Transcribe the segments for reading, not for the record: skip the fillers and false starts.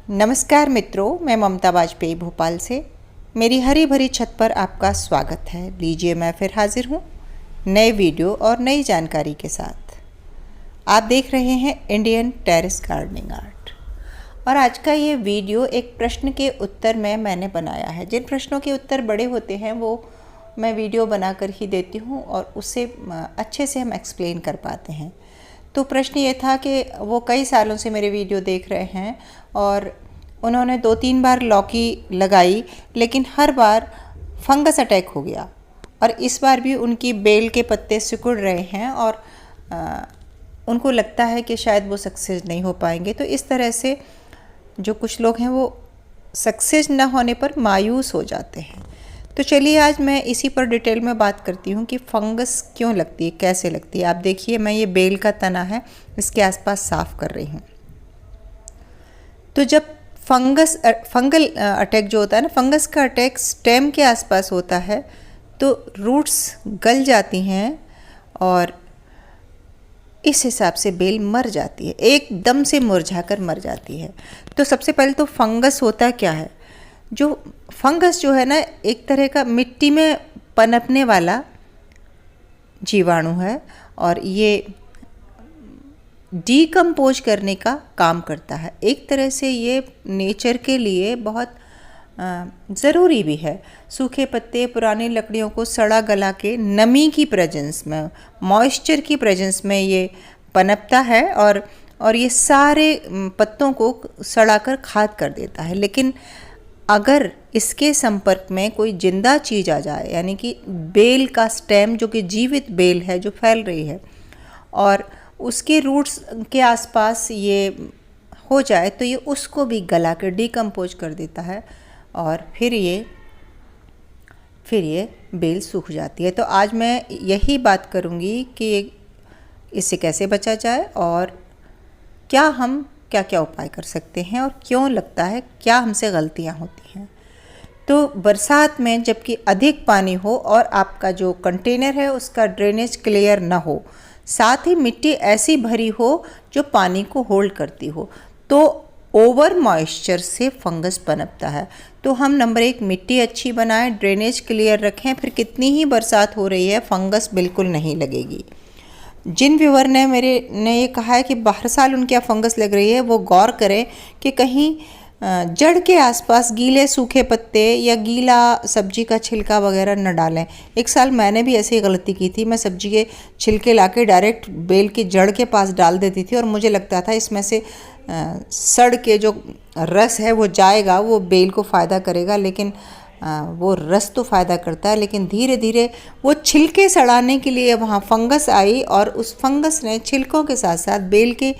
नमस्कार मित्रों, मैं ममता वाजपेयी भोपाल से मेरी हरी भरी छत पर आपका स्वागत है। लीजिए, मैं फिर हाजिर हूँ नए वीडियो और नई जानकारी के साथ। आप देख रहे हैं इंडियन टेरेस गार्डनिंग आर्ट और आज का ये वीडियो एक प्रश्न के उत्तर में मैंने बनाया है। जिन प्रश्नों के उत्तर बड़े होते हैं वो मैं वीडियो बनाकर ही देती हूँ और उससे अच्छे से हम एक्सप्लेन कर पाते हैं। तो प्रश्न ये था कि वो कई सालों से मेरे वीडियो देख रहे हैं और उन्होंने 2-3 बार लौकी लगाई, लेकिन हर बार फंगस अटैक हो गया और इस बार भी उनकी बेल के पत्ते सिकुड़ रहे हैं और उनको लगता है कि शायद वो सक्सेस नहीं हो पाएंगे। तो इस तरह से जो कुछ लोग हैं वो सक्सेस न होने पर मायूस हो जाते हैं। तो चलिए आज मैं इसी पर डिटेल में बात करती हूँ कि फंगस क्यों लगती है, कैसे लगती है। आप देखिए, मैं ये बेल का तना है, इसके आसपास साफ़ कर रही हूँ। तो जब फंगल अटैक जो होता है ना, फंगस का अटैक स्टेम के आसपास होता है तो रूट्स गल जाती हैं और इस हिसाब से बेल मर जाती है, एकदम से मुरझाकर मर जाती है। तो सबसे पहले तो फंगस होता क्या है? जो फंगस जो है ना, एक तरह का मिट्टी में पनपने वाला जीवाणु है और ये डीकम्पोज करने का काम करता है। एक तरह से ये नेचर के लिए बहुत ज़रूरी भी है। सूखे पत्ते, पुरानी लकड़ियों को सड़ा गला के नमी की प्रेजेंस में, मॉइस्चर की प्रेजेंस में ये पनपता है और ये सारे पत्तों को सड़ाकर खाद कर देता है। लेकिन अगर इसके संपर्क में कोई जिंदा चीज़ आ जाए, यानी कि बेल का स्टेम जो कि जीवित बेल है जो फैल रही है और उसके रूट्स के आसपास ये हो जाए, तो ये उसको भी गला कर डीकम्पोज कर देता है और फिर ये बेल सूख जाती है। तो आज मैं यही बात करूँगी कि इससे कैसे बचा जाए और क्या क्या उपाय कर सकते हैं और क्यों लगता है, क्या हमसे गलतियाँ होती हैं। तो बरसात में जबकि अधिक पानी हो और आपका जो कंटेनर है उसका ड्रेनेज क्लियर ना हो, साथ ही मिट्टी ऐसी भरी हो जो पानी को होल्ड करती हो, तो ओवर मॉइस्चर से फंगस पनपता है। तो हम नंबर 1 मिट्टी अच्छी बनाएं, ड्रेनेज क्लियर रखें, फिर कितनी ही बरसात हो रही है फंगस बिल्कुल नहीं लगेगी। जिन व्यूअर ने ये कहा है कि हर साल उनके यहाँ फंगस लग रही है, वो गौर करें कि कहीं जड़ के आसपास गीले सूखे पत्ते या गीला सब्जी का छिलका वगैरह न डालें। एक साल मैंने भी ऐसी गलती की थी। मैं सब्जी के छिलके लाके डायरेक्ट बेल की जड़ के पास डाल देती थी और मुझे लगता था इसमें से सड़ के जो रस है वो जाएगा, वो बेल को फ़ायदा करेगा। लेकिन वो रस तो फ़ायदा करता है, लेकिन धीरे धीरे वो छिलके सड़ाने के लिए वहाँ फंगस आई और उस फंगस ने छिलकों के साथ साथ बेल के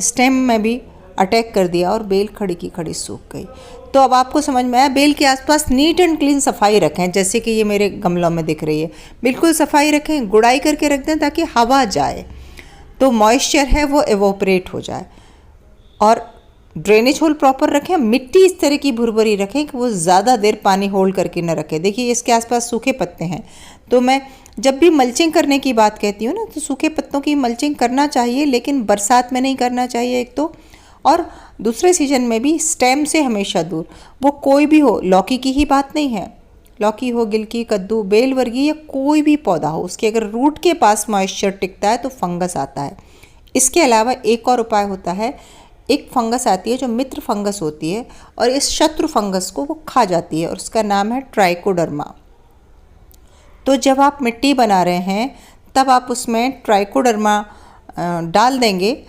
स्टेम में भी अटैक कर दिया और बेल खड़ी की खड़ी सूख गई। तो अब आपको समझ में आया, बेल के आसपास नीट एंड क्लीन सफाई रखें, जैसे कि ये मेरे गमलों में दिख रही है। बिल्कुल सफाई रखें, गुड़ाई करके रख दें ताकि हवा जाए तो मॉइस्चर है वो एवोपरेट हो जाए, और ड्रेनेज होल प्रॉपर रखें। मिट्टी इस तरह की भुरभुरी रखें कि वो ज़्यादा देर पानी होल्ड करके न रखे। देखिए, इसके आसपास सूखे पत्ते हैं, तो मैं जब भी मल्चिंग करने की बात कहती हूँ ना, तो सूखे पत्तों की मल्चिंग करना चाहिए, लेकिन बरसात में नहीं करना चाहिए एक तो, और दूसरे सीजन में भी स्टेम से हमेशा दूर। वो कोई भी हो, लौकी की ही बात नहीं है, लौकी हो, गिलकी, कद्दू, बेलवर्गीय या कोई भी पौधा हो, उसके अगर रूट के पास मॉइस्चर टिकता है तो फंगस आता है। इसके अलावा एक और उपाय होता है। एक फंगस आती है जो मित्र फंगस होती है और इस शत्रु फंगस को वो खा जाती है और उसका नाम है ट्राइकोडर्मा। तो जब आप मिट्टी बना रहे हैं तब आप उसमें ट्राइकोडर्मा डाल देंगे।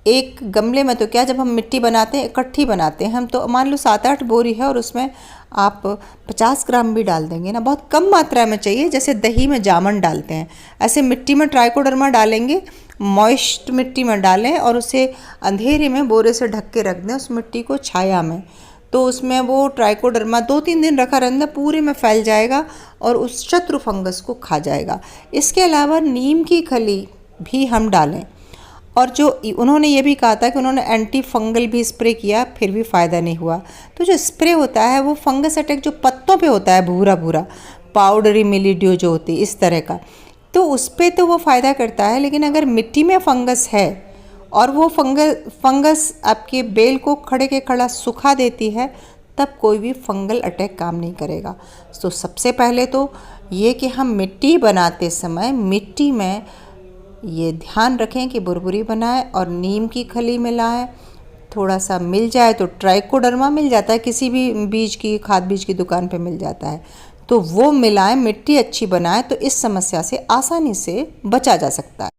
एक गमले में तो क्या, जब हम मिट्टी बनाते हैं, इकट्ठी बनाते हैं हम, तो मान लो 7-8 बोरी है और उसमें आप 50 ग्राम भी डाल देंगे ना, बहुत कम मात्रा में चाहिए, जैसे दही में जामन डालते हैं, ऐसे मिट्टी में ट्राइकोडर्मा डालेंगे। मॉइस्ट मिट्टी में डालें और उसे अंधेरे में बोरे से ढक के रख दें, उस मिट्टी को छाया में, तो उसमें वो ट्राइकोडर्मा 2-3 दिन रखा रहना, पूरे में फैल जाएगा और उस शत्रु फंगस को खा जाएगा। इसके अलावा नीम की खली भी हम डालें। और जो उन्होंने ये भी कहा था कि उन्होंने एंटी फंगल भी स्प्रे किया, फिर भी फ़ायदा नहीं हुआ। तो जो स्प्रे होता है वो फंगस अटैक जो पत्तों पे होता है, भूरा भूरा पाउडरी मिलीड्यू जो होती है इस तरह का, तो उस पर तो वो फ़ायदा करता है। लेकिन अगर मिट्टी में फंगस है और वो फंगस आपके बेल को खड़े के खड़ा सुखा देती है, तब कोई भी फंगल अटैक काम नहीं करेगा। तो सबसे पहले तो ये कि हम मिट्टी बनाते समय मिट्टी में ये ध्यान रखें कि बुरबुरी बनाएं और नीम की खली मिलाएं। थोड़ा सा मिल जाए तो ट्राइकोडर्मा मिल जाता है, किसी भी खाद बीज की दुकान पे मिल जाता है, तो वो मिलाएं, मिट्टी अच्छी बनाएं, तो इस समस्या से आसानी से बचा जा सकता है।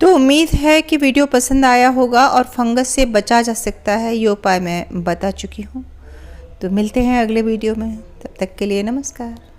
तो उम्मीद है कि वीडियो पसंद आया होगा और फंगस से बचा जा सकता है, ये उपाय मैं बता चुकी हूँ। तो मिलते हैं अगले वीडियो में, तब तक के लिए नमस्कार।